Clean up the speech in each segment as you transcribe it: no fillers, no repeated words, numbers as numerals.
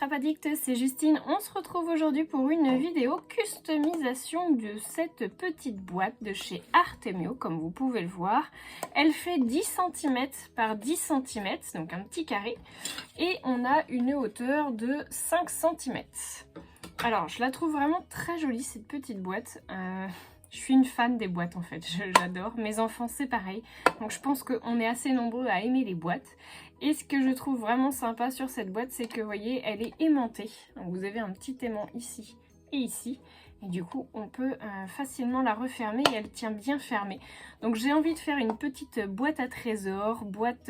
Scrap Addict, c'est Justine. On se retrouve aujourd'hui pour une vidéo customisation de cette petite boîte de chez Artemio, comme vous pouvez le voir. Elle fait 10 cm par 10 cm, donc un petit carré, et on a une hauteur de 5 cm. Alors, je la trouve vraiment très jolie cette petite boîte. Je suis une fan des boîtes en fait, j'adore. Mes enfants c'est pareil, donc je pense qu'on est assez nombreux à aimer les boîtes. Et ce que je trouve vraiment sympa sur cette boîte, c'est que vous voyez, elle est aimantée. Donc, vous avez un petit aimant ici et ici. Et du coup, on peut facilement la refermer et elle tient bien fermée. Donc j'ai envie de faire une petite boîte à trésors, boîte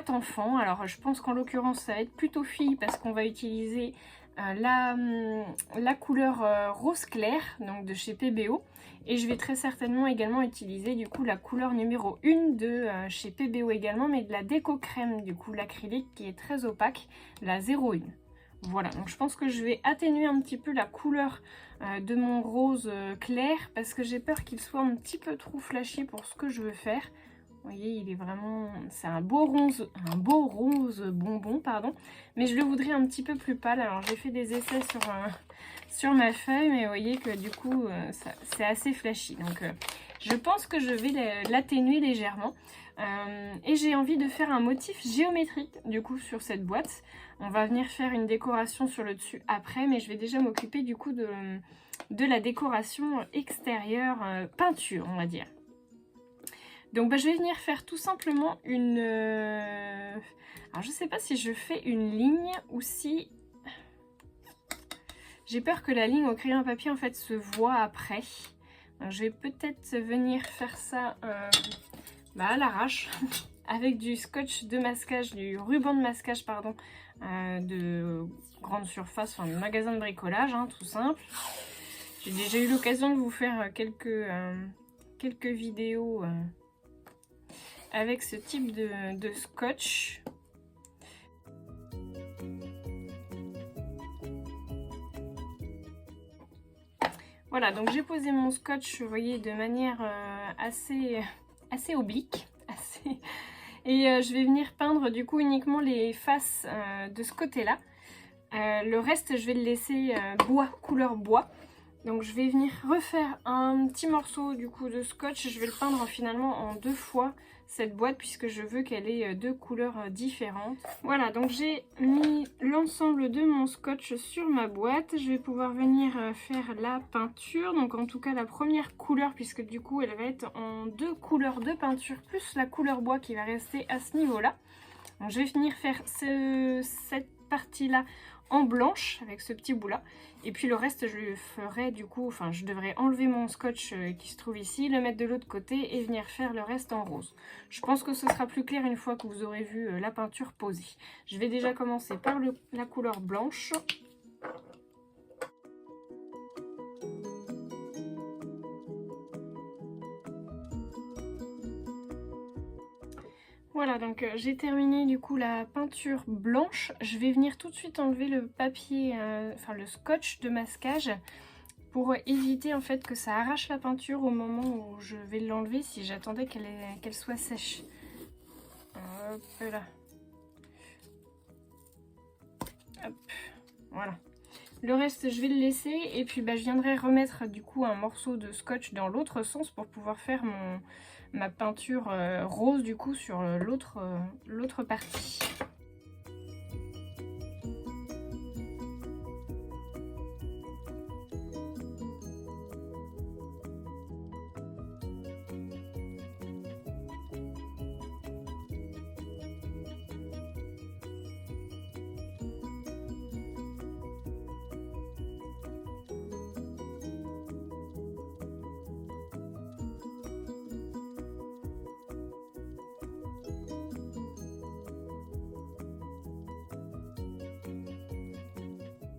enfant. Alors je pense qu'en l'occurrence, ça va être plutôt fille parce qu'on va utiliser la couleur rose clair, donc de chez PBO. Et je vais très certainement également utiliser du coup la couleur numéro 1 de chez PBO également, mais de la déco crème, du coup l'acrylique qui est très opaque, la 01. Voilà, donc je pense que je vais atténuer un petit peu la couleur de mon rose clair parce que j'ai peur qu'il soit un petit peu trop flashy pour ce que je veux faire. Vous voyez, il est vraiment... c'est un beau rose bonbon, pardon. Mais je le voudrais un petit peu plus pâle. Alors j'ai fait des essais sur ma feuille, mais vous voyez que du coup, c'est assez flashy. Donc je pense que je vais l'atténuer légèrement. Et j'ai envie de faire un motif géométrique, du coup, sur cette boîte. On va venir faire une décoration sur le dessus après, mais je vais déjà m'occuper du coup de la décoration extérieure, peinture, on va dire. Donc je vais venir faire tout simplement une... Alors je sais pas si je fais une ligne ou si... J'ai peur que la ligne au crayon à papier en fait se voit après. Donc, je vais peut-être venir faire ça à l'arrache avec du scotch de masquage, du ruban de masquage pardon, de grande surface, enfin du magasin de bricolage, hein, tout simple. J'ai déjà eu l'occasion de vous faire quelques vidéos... avec ce type de scotch. Voilà, donc j'ai posé mon scotch, vous voyez, de manière assez oblique. Et je vais venir peindre du coup uniquement les faces de ce côté-là. Le reste, je vais le laisser couleur bois. Donc je vais venir refaire un petit morceau du coup de scotch. Je vais le peindre finalement en 2 fois cette boîte puisque je veux qu'elle ait 2 couleurs différentes. Voilà, donc j'ai mis l'ensemble de mon scotch sur ma boîte. Je vais pouvoir venir faire la peinture. Donc en tout cas la première couleur puisque du coup elle va être en 2 couleurs de peinture plus la couleur bois qui va rester à ce niveau-là. Donc je vais venir faire cette partie-là en blanche avec ce petit bout là et puis le reste je le ferai du coup, enfin je devrais enlever mon scotch qui se trouve ici, le mettre de l'autre côté et venir faire le reste en rose. Je pense que ce sera plus clair une fois que vous aurez vu la peinture posée. Je vais déjà commencer par la couleur blanche. Voilà, donc j'ai terminé du coup la peinture blanche. Je vais venir tout de suite enlever le papier, le scotch de masquage pour éviter en fait que ça arrache la peinture au moment où je vais l'enlever si j'attendais qu'elle soit sèche. Hop là. Hop, voilà. Le reste je vais le laisser et puis je viendrai remettre du coup un morceau de scotch dans l'autre sens pour pouvoir faire ma peinture rose du coup sur l'autre partie.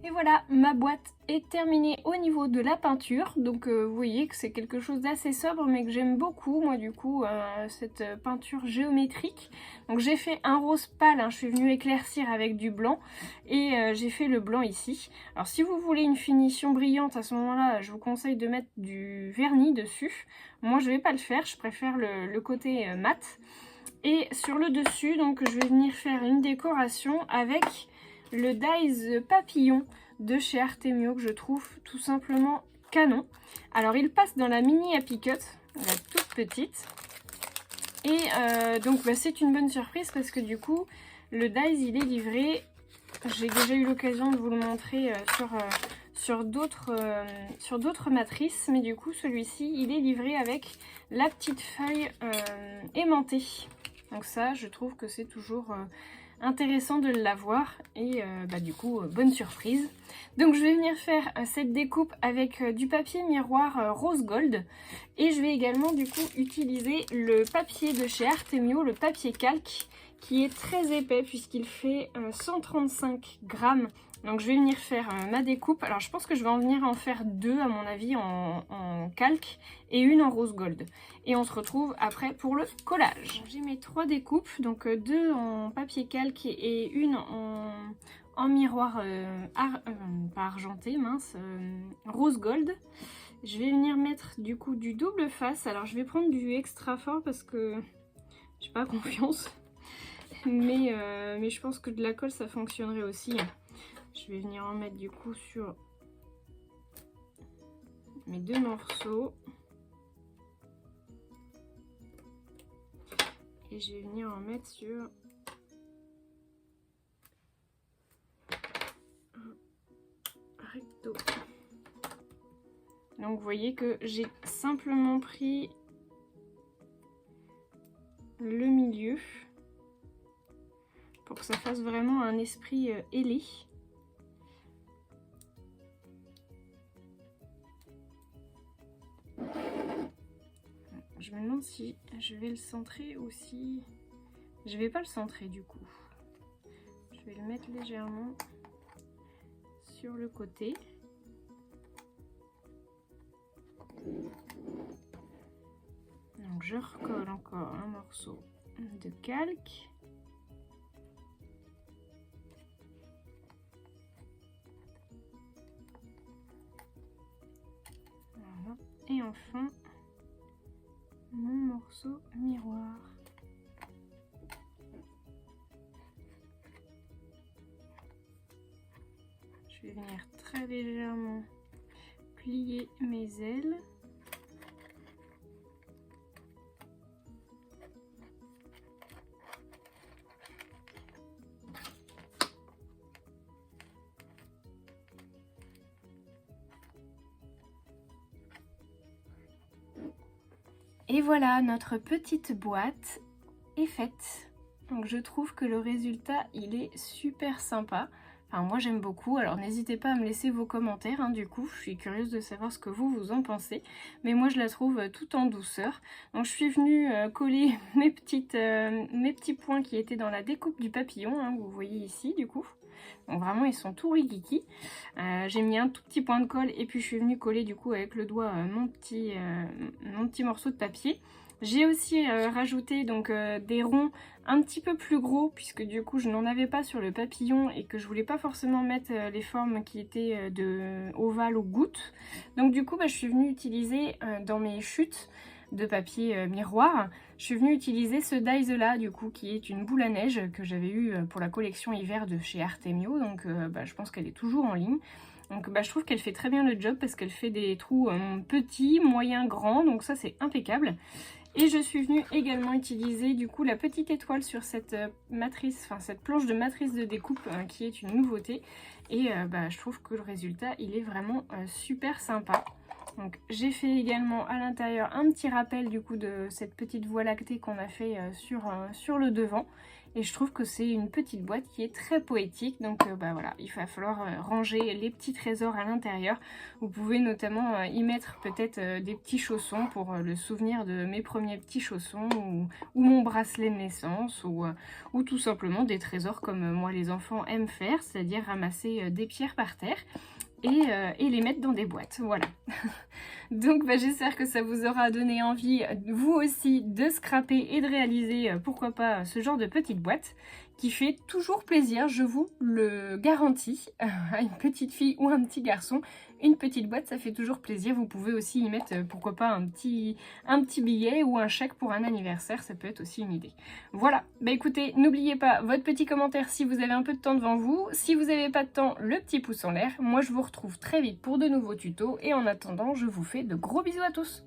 Et voilà, ma boîte est terminée au niveau de la peinture. Donc vous voyez que c'est quelque chose d'assez sobre mais que j'aime beaucoup moi du coup, cette peinture géométrique. Donc j'ai fait un rose pâle, hein, je suis venue éclaircir avec du blanc et j'ai fait le blanc ici. Alors si vous voulez une finition brillante à ce moment-là, je vous conseille de mettre du vernis dessus. Moi je vais pas le faire, je préfère le côté mat. Et sur le dessus, donc je vais venir faire une décoration avec le Dies Papillon de chez Artemio que je trouve tout simplement canon. Alors il passe dans la mini Happy Cut, la toute petite. Et donc bah, c'est une bonne surprise parce que du coup le Dies il est livré. J'ai déjà eu l'occasion de vous le montrer sur d'autres matrices, mais du coup celui-ci il est livré avec la petite feuille aimantée. Donc ça je trouve que c'est toujours intéressant de l'avoir et bah, du coup bonne surprise. Donc je vais venir faire cette découpe avec du papier miroir rose gold et je vais également du coup utiliser le papier de chez Artemio, le papier calque, qui est très épais puisqu'il fait 135 grammes. Donc je vais venir faire ma découpe. Alors je pense que je vais en venir en faire deux à mon avis en calque et une en rose gold. Et on se retrouve après pour le collage. J'ai mes 3 découpes, donc 2 en papier calque et une en miroir pas argenté, mince, rose gold. Je vais venir mettre du coup du double face. Alors je vais prendre du extra fort parce que j'ai pas confiance. Mais je pense que de la colle ça fonctionnerait aussi. Je vais venir en mettre du coup sur mes 2 morceaux. Et je vais venir en mettre sur un recto. Donc vous voyez que j'ai simplement pris le milieu pour que ça fasse vraiment un esprit ailé. Je me demande si je vais le centrer ou si je vais pas le centrer du coup. Je vais le mettre légèrement sur le côté. Donc je recolle encore un morceau de calque. Voilà. Et enfin mon morceau miroir. Je vais venir très légèrement plier mes ailes. Et voilà, notre petite boîte est faite. Donc je trouve que le résultat, il est super sympa. Enfin, moi j'aime beaucoup, alors n'hésitez pas à me laisser vos commentaires, hein, du coup, je suis curieuse de savoir ce que vous en pensez. Mais moi je la trouve tout en douceur. Donc je suis venue coller mes petits points qui étaient dans la découpe du papillon, hein, que vous voyez ici du coup. Donc vraiment ils sont tout rigiki. J'ai mis un tout petit point de colle et puis je suis venue coller du coup avec le doigt mon petit morceau de papier. J'ai aussi rajouté donc des ronds un petit peu plus gros puisque du coup je n'en avais pas sur le papillon et que je voulais pas forcément mettre les formes qui étaient de ovales ou gouttes. Donc du coup bah, je suis venue utiliser dans mes chutes de papier miroir, je suis venue utiliser ce dies là du coup qui est une boule à neige que j'avais eu pour la collection hiver de chez Artemio, donc bah, je pense qu'elle est toujours en ligne. Donc bah, je trouve qu'elle fait très bien le job parce qu'elle fait des trous petits, moyens, grands, donc ça c'est impeccable. Et je suis venue également utiliser du coup la petite étoile sur cette matrice, enfin cette planche de matrice de découpe qui est une nouveauté. Et bah, je trouve que le résultat il est vraiment super sympa. Donc j'ai fait également à l'intérieur un petit rappel du coup de cette petite voie lactée qu'on a fait sur le devant. Et je trouve que c'est une petite boîte qui est très poétique. Donc bah voilà, il va falloir ranger les petits trésors à l'intérieur. Vous pouvez notamment y mettre peut-être des petits chaussons pour le souvenir de mes premiers petits chaussons ou mon bracelet de naissance ou tout simplement des trésors comme moi les enfants aiment faire, c'est-à-dire ramasser des pierres par terre. Et les mettre dans des boîtes, voilà. Donc bah, j'espère que ça vous aura donné envie, vous aussi, de scraper et de réaliser, pourquoi pas, ce genre de petite boîte qui fait toujours plaisir, je vous le garantis, à une petite fille ou un petit garçon. une petite boîte, ça fait toujours plaisir. Vous pouvez aussi y mettre, pourquoi pas, un petit billet ou un chèque pour un anniversaire, ça peut être aussi une idée. Voilà, bah écoutez, n'oubliez pas votre petit commentaire si vous avez un peu de temps devant vous. Si vous n'avez pas de temps, le petit pouce en l'air. Moi, je vous retrouve très vite pour de nouveaux tutos et en attendant, je vous fais de gros bisous à tous.